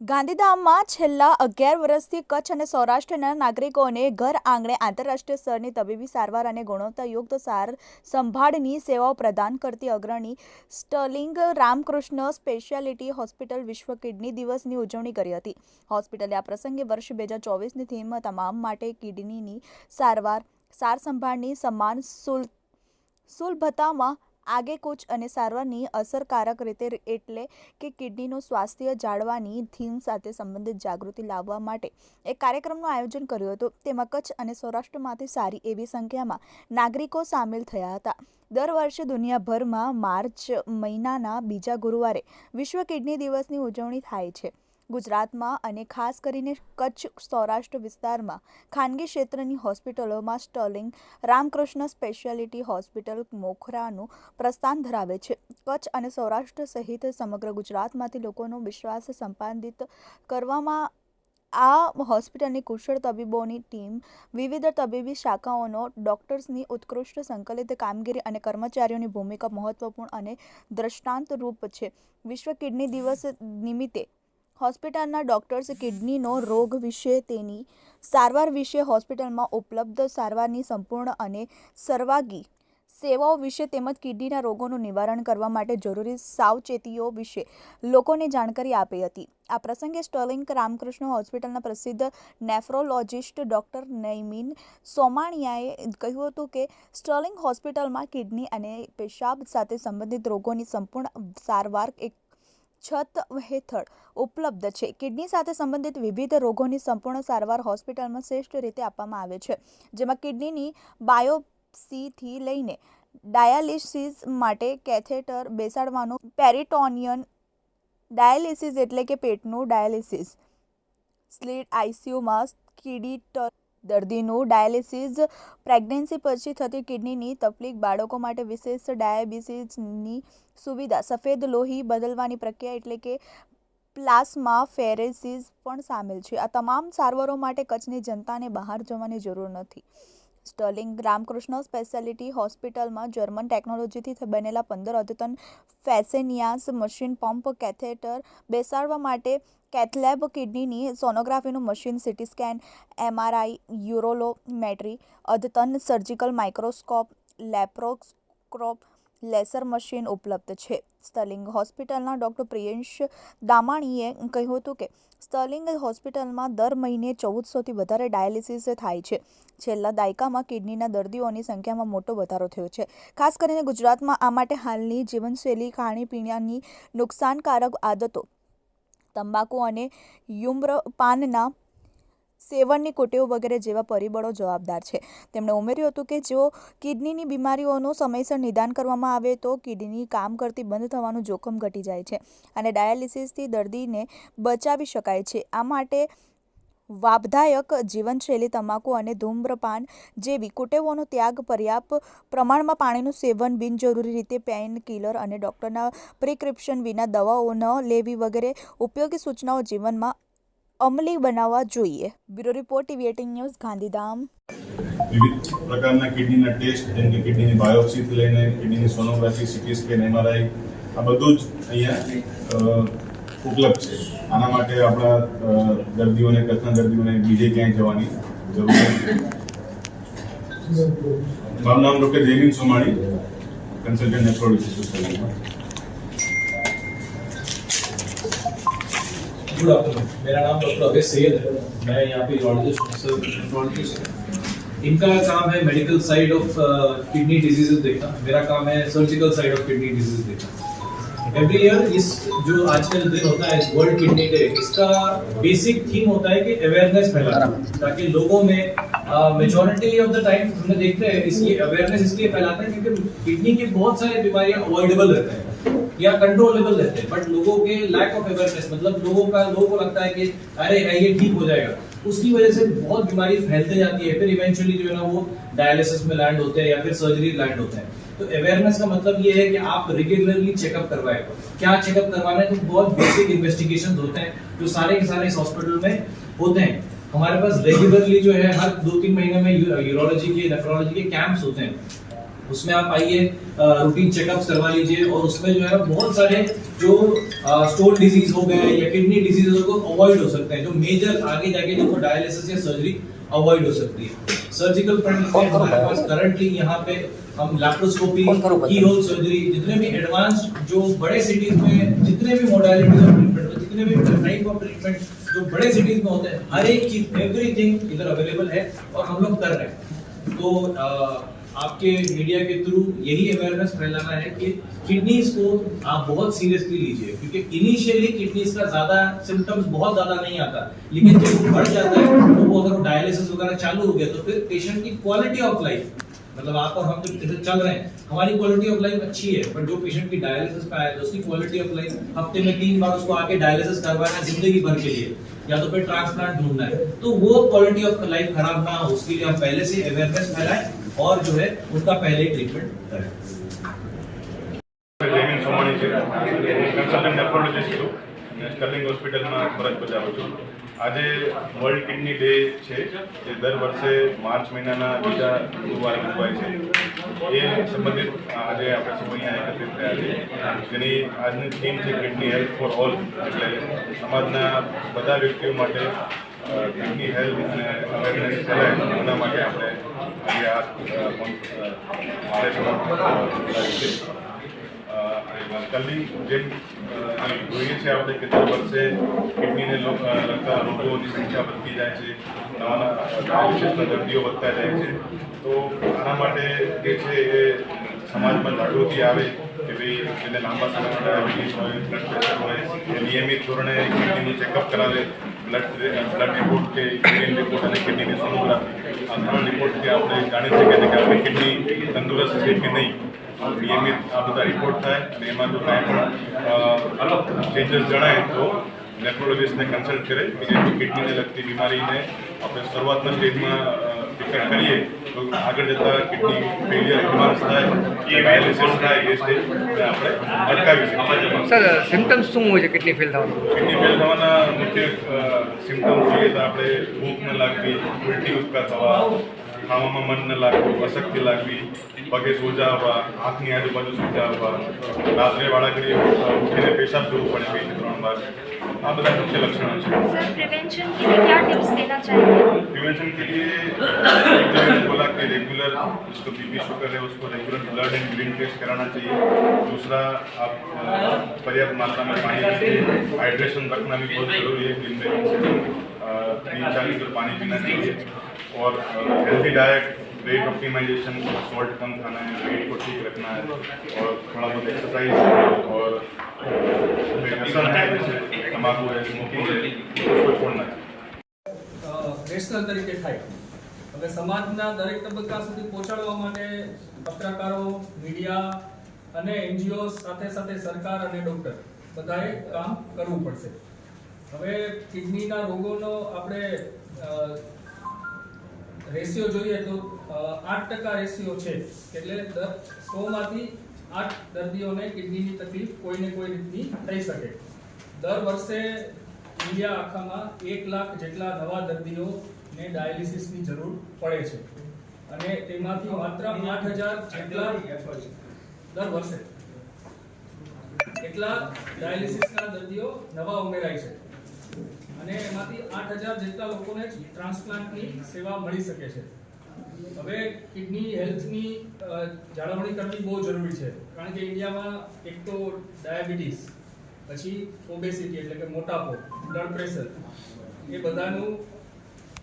ગાંધીધામમાં છેલ્લા 11 વર્ષથી કચ્છ અને સૌરાષ્ટ્રના નાગરિકોને ઘર આંગણે આંતરરાષ્ટ્રીય સ્તરની તબીબી સારવાર અને ગુણવત્તાયુક્ત સાર સંભાળની સેવાઓ પ્રદાન કરતી અગ્રણી સ્ટર્લિંગ રામકૃષ્ણ સ્પેશિયાલિટી હોસ્પિટલ વિશ્વ કિડની દિવસની ઉજવણી કરી હતી. હોસ્પિટલે આ પ્રસંગે વર્ષ 2024ની થીમ તમામ માટે કિડનીની સાર સંભાળની સમાન સુલભતામાં આગેકૂચ અને સારવારની અસરકારક રીતે એટલે કે કિડનીનું સ્વાસ્થ્ય જાળવવાની થીમ સાથે સંબંધિત જાગૃતિ લાવવા માટે એક કાર્યક્રમનું આયોજન કર્યું હતું. તેમાં કચ્છ અને સૌરાષ્ટ્રમાંથી સારી એવી સંખ્યામાં નાગરિકો સામેલ થયા હતા. દર વર્ષે દુનિયાભરમાં માર્ચ મહિનાના બીજા ગુરુવારે વિશ્વ કિડની દિવસની ઉજવણી થાય છે. ગુજરાતમાં અને ખાસ કરીને કચ્છ સૌરાષ્ટ્ર વિસ્તારમાં ખાનગી ક્ષેત્રની હોસ્પિટલોમાં સ્ટર્લિંગ રામકૃષ્ણ સ્પેશિયાલિટી હોસ્પિટલ મોખરાનું પ્રસ્થાન ધરાવે છે. કચ્છ અને સૌરાષ્ટ્ર સહિત સમગ્ર ગુજરાતમાંથી લોકોનો વિશ્વાસ સંપાદિત કરવામાં આ હોસ્પિટલની કુશળ તબીબોની ટીમ, વિવિધ તબીબી શાખાઓનો ડોક્ટર્સની ઉત્કૃષ્ટ સંકલિત કામગીરી અને કર્મચારીઓની ભૂમિકા મહત્વપૂર્ણ અને દ્રષ્ટાંતરૂપ છે. વિશ્વ કિડની દિવસ નિમિત્તે હોસ્પિટલના ડોક્ટર્સ કિડનીનો રોગ વિશે, તેની સારવાર વિશે, હોસ્પિટલમાં ઉપલબ્ધ સારવારની સંપૂર્ણ અને સર્વાંગી સેવાઓ વિશે તેમજ કિડનીના રોગોનું નિવારણ કરવા માટે જરૂરી સાવચેતીઓ વિશે લોકોને જાણકારી આપી હતી. આ પ્રસંગે સ્ટર્લિંગ રામકૃષ્ણ હોસ્પિટલના પ્રસિદ્ધ નેફ્રોલોજિસ્ટ ડૉક્ટર નૈમિન સોમાણિયાએ કહ્યું હતું કે સ્ટર્લિંગ હોસ્પિટલમાં કિડની અને પેશાબ સાથે સંબંધિત રોગોની સંપૂર્ણ સારવાર એક છત હેઠળ ઉપલબ્ધ છે. કિડની સાથે સંબંધિત વિવિધ રોગોની સંપૂર્ણ સારવાર હોસ્પિટલમાં શ્રેષ્ઠ રીતે આપવામાં આવે છે, જેમાં કિડનીની બાયોપ્સીથી લઈને ડાયાલિસિસ માટે કેથેટર બેસાડવાનું, પેરિટોનિયન ડાયાલિસિસ એટલે કે પેટનું ડાયાલિસિસ, સ્લીપ આઈસીયુમાં કિડની દર્દીનું ડાયાલિસિસ, પ્રેગ્નન્સી પછી થતી કિડનીની તકલીફ, બાળકો માટે વિશેષ ડાયાલિસિસની સુવિધા, સફેદ લોહી બદલવાની પ્રક્રિયા એટલે કે પ્લાસ્માફેરેસિસ પણ સામેલ છે. આ તમામ સારવારો માટે કચ્છની જનતાને બહાર જવાની જરૂર નથી. સ્ટર્લિંગ રામકૃષ્ણ સ્પેશિયાલિટી હોસ્પિટલમાં જર્મન ટેકનોલોજીથી બનેલા 15 અદ્યતન ફેસેનિયાસ મશીન, પંપ, કેથેટર બેસાડવા માટે કેથલેબ, કિડનીની સોનોગ્રાફીનું મશીન, સીટી સ્કેન, એમઆરઆઈ, યુરોલોમેટ્રી, અદ્યતન surgical microscope, laparoscope, laser machine ઉપલબ્ધ છે. સ્ટર્લિંગ હોસ્પિટલના ડૉક્ટર પ્રિયંશ દામાણીએ કહ્યું હતું કે સ્ટર્લિંગ હોસ્પિટલમાં દર મહિને 1400થી વધારે ડાયાલિસિસ થાય છે. છેલ્લા દાયકામાં કિડનીના દર્દીઓની સંખ્યામાં મોટો વધારો થયો છે. ખાસ કરીને ગુજરાતમાં. આ માટે હાલની જીવનશૈલી, ખાણીપીણીની નુકસાનકારક આદતો, તંબાકુ અને ધૂમ્રપાનના સેવનની કુટેવ વગેરે જેવા પરિબળો જવાબદાર છે. તેમણે ઉમેર્યું હતું કે જો કિડનીની બીમારીઓનું સમયસર નિદાન કરવામાં આવે તો કિડની કામ કરતી બંધ થવાનું જોખમ ઘટી જાય છે અને ડાયાલિસિસથી દર્દીને બચાવી શકાય છે. આ માટે લાભદાયક જીવનશૈલી, તમાકુ અને ધૂમ્રપાન જેવી કુટેવોનો ત્યાગ, પર્યાપ્ત પ્રમાણમાં પાણીનું સેવન, બિનજરૂરી રીતે પેઇન કિલર અને ડૉક્ટરના પ્રિસ્ક્રિપ્શન વિના દવાઓ ન લેવી વગેરે ઉપયોગી સૂચનાઓ જીવનમાં અમલી બનાવવા જોઈએ. Bureau report, TV18 news, Gandhidham. વિવિધ પ્રકારના કિડનીના ટેસ્ટ, જેમ કે કિડનીની બાયોપ્સીથી લઈને કિડનીની સોનોગ્રાફી, સીટી સ્કેન, એમઆરઆઈ, આ બધું જ અહીંયા ઉપલબ્ધ છે. આના માટે આપણા દર્દીઓને, કચ્છના દર્દીઓને બીજે ક્યાંય જવાની જરૂર નથી. મારું નામ ડૉક્ટર નૈમિન સોમાણી, કન્સલ્ટન્ટ નેફ્રોલોજીસ્ટ છું. गुड आफ्टरनून, मेरा नाम डॉक्टर अभय सैयद है. मैं यहाँ पे यूरोलॉजिस्ट हूँ. इनका काम है medical side of kidney diseases देखना, मेरा काम है surgical side of kidney disease देखना. एवरी ईयर इस जो आज का दिन होता है, इस वर्ल्ड किडनी डे, इसका बेसिक थीम होता है कि अवेयरनेस फैलाना, ताकि लोगों में मेजॉरिटी ऑफ द टाइम हमने देखते हैं इसलिए अवेयरनेस इसलिए फैलाते हैं क्योंकि किडनी की बहुत सारी बीमारियां अवॉइडेबल रहते हैं या कंट्रोलेबल रहते हैं, बट लोगों के लैक ऑफ अवेयरनेस, मतलब लोगों को लगता है कि अरे ये ठीक हो जाएगा, उसकी वजह से बहुत बीमारी फैलते जाती है. फिर इवेंचुअली जो है ना वो डायलिसिस में लैंड होते हैं या फिर सर्जरी लैंड होते हैं. तो अवेयरनेस का मतलब ये है कि आप रेगुलरली चेकअप करवाएं. क्या चेकअप करवाना है? तो बहुत बेसिक इन्वेस्टिगेशंस होते हैं जो सारे के सारे इस हॉस्पिटल में होते हैं. हमारे पास रेगुलरली जो है हर 2-3 महीने में यूरोलॉजी के, नेफ्रोलॉजी के कैंप्स होते हैं. उसमें आप आइए, रूटीन चेकअप्स करवा लीजिए और उसमें जो है बहुत सारे जो स्टोन डिजीज हो गए या किडनी डिजीज को अवॉइड हो सकते हैं, जो मेजर आगे जाके जो डायलिसिस या सर्जरी अवॉइड हो सकती है। सर्जिकल फ्रंट में हमारे पास करंटली यहाँ पे हम लैप्रोस्कोपी, की होल सर्जरी, जितने भी एडवांस्ड जो बड़े सिटीज में जितने भी मोडालिटीज ऑफ ट्रीटमेंट, जितने भी टाइप ऑफ ट्रीटमेंट जो बड़े सिटीज में होते हैं, हर एक चीज एवरीथिंग इधर अवेलेबल है और हम लोग कर रहे हैं। तो आपके मीडिया के थ्रू यही अवेयरनेस फैलाना है कि किडनीज को आप बहुत सीरियसली लीजिए, क्योंकि इनिशियली किडनीज का ज्यादा सिम्टम्स बहुत ज्यादा नहीं आता, लेकिन जब वो बढ़ जाता है तो वो अगर डायलिसिस वगैरह चालू हो गया तो फिर पेशेंट की क्वालिटी ऑफ लाइफ, मतलब आप और हम जैसे चल रहे हैं, हमारी क्वालिटी ऑफ लाइफ अच्छी है, पर जो पेशेंट की डायलिसिस पे आया तो उसकी क्वालिटी ऑफ लाइफ हफ्ते में 3 बार उसको आके डायलिसिस करवाना है जिंदगी भर के लिए, या तो फिर ट्रांसप्लांट ढूंढना है, तो वो क्वालिटी ऑफ लाइफ खराब ना हो उसके लिए हम पहले से अवेयरनेस फैलाएं और जो है उनका पहले ट्रीटमेंट करें। જયમીન સોમાણી છે, કન્સલ્ટન્ટ નેફ્રોલોજીસ્ટ છું અને સ્ટર્લિંગ હોસ્પિટલમાં ફરજ બજાવું છું। આજે વર્લ્ડ કિડની ડે છે, જે દર વર્ષે માર્ચ મહિનાના બીજા ગુરુવારે ઉજવાય છે। એ સંબંધિત આજે આપણે સૌ અહીંયા એકત્રિત થયા છે, જેની આજની થીમ છે કિડની હેલ્થ ફોર ઓલ, એટલે સમાજના બધા વ્યક્તિઓ માટે કિડની હેલ્થ અને અવેરનેસ ફેલાય એના માટે આપણે આજે આ કલ્લી જેમ જોઈએ છે આપણે કે દર વર્ષે કિડનીને લગતા રોગોની સંખ્યા વધતી જાય છે, નવા ડાયાલિસિસના દર્દીઓ વધતા જાય છે। તો આના માટે જે છે એ સમાજમાં જાગૃતિ આવે કે ભાઈ જેને લાંબા સમયમાં ડાયાબિટીસ હોય, બ્લડ પ્રેશર હોય, એ નિયમિત ધોરણે કિડનીનું ચેકઅપ કરાવે। બ્લડ રિપોર્ટ કે યુરિન રિપોર્ટ અને કિડનીની સોનોગ્રાફી, આ 3 રિપોર્ટથી આપણે જાણી શકીએ છીએ કે આપણી કિડની તંદુરસ્ત છે કે નહીં। નિયમિત આ બધા રિપોર્ટ થાય અને એમાં જો કાંઈ પણ ચેન્જીસ જણાય તો નેફ્રોલોજીસ્ટને કન્સલ્ટ કરે કે જેથી કિડનીને લગતી બીમારીને આપણે શરૂઆતના સ્ટેજમાં ડિટેક્ટ કરીએ તો આગળ જતાં કિડની ફેલિયર એડવાન્સ થાય, ડાયાલિસિસ થાય, એ સ્ટેજને આપણે અટકાવી શકીએ। સર સિમ્ટમ્સ શું હોય છે કિડની ફેલ થવાના? કિડની ફેલ થવાના મુખ્ય સિમ્ટમ્સ જોઈએ તો આપણે ભૂખ ન લાગવી, ઉલટી ઉચકા થવા, ખાવામાં મન ન લાગવું, અશક્તિ લાગવી, પગે સોજા આવવા, આંખની આજુબાજુ સોજા આવવા, રાત્રે વાળાઘડી ઉઠીને પેશાબ કરવું પડે 2 થી 3 बार, આ બધા મુખ્ય લક્ષણો છે। सर प्रिवेंशन के लिए क्या टिप्स देना चाहिए? प्रिवेंशन के लिए एक तो मैंने बोला कि रेगुलर जिसको बीपी शुगर है उसको regular blood and urine test कराना चाहिए। दूसरा, आप पर्याप्त मात्रा में पानी पीजिए, हाइड्रेशन रखना भी बहुत जरूरी है, दिन में 3-4 लीटर पानी पीना चाहिए। और healthy diet, weight optimisation, salt कम खाना है, वेट को ठीक रखना है, और थोड़ा बहुत एक्सरसाइज और व्यसन है जैसे तंबाकू है, स्मोकिंग है, उसको छोड़ना है। રેશનલ તરીકે થાય। હવે સમાજના દરેક તબક્કા સુધી પહોંચાડવા માટે પત્રકારો, મીડિયા અને એનજીઓ સાથે સાથે સરકાર અને ડોક્ટર બધાએ કામ કરવું પડશે। હવે કિડનીના રોગોનો આપણે રેશિયો જોઈએ તો 8% રેશિયો છે, એટલે 100માંથી 8 દર્દીઓને કિડનીની તકલીફ કોઈને કોઈ રીતની થઈ શકે। દર વર્ષે ઇન્ડિયા આખામાં 1 લાખ જેટલા નવા દર્દીઓને ડાયાલિસિસની જરૂર પડે છે અને તેમાંથી માત્ર 8,000 જેટલા દર વર્ષે એટલા ડાયાલિસિસના દર્દીઓ નવા ઉમેરાય છે અને એમાંથી 8,000 જેટલા લોકોને ટ્રાન્સપ્લાન્ટની સેવા મળી શકે છે। હવે કિડની હેલ્થની જાળવણી કરવી બહુ જરૂરી છે, કારણ કે ઇન્ડિયામાં એક તો ડાયાબિટીસ, પછી ઓબેસિટી એટલે કે મોટાપો, બ્લડ પ્રેશર, એ બધાનું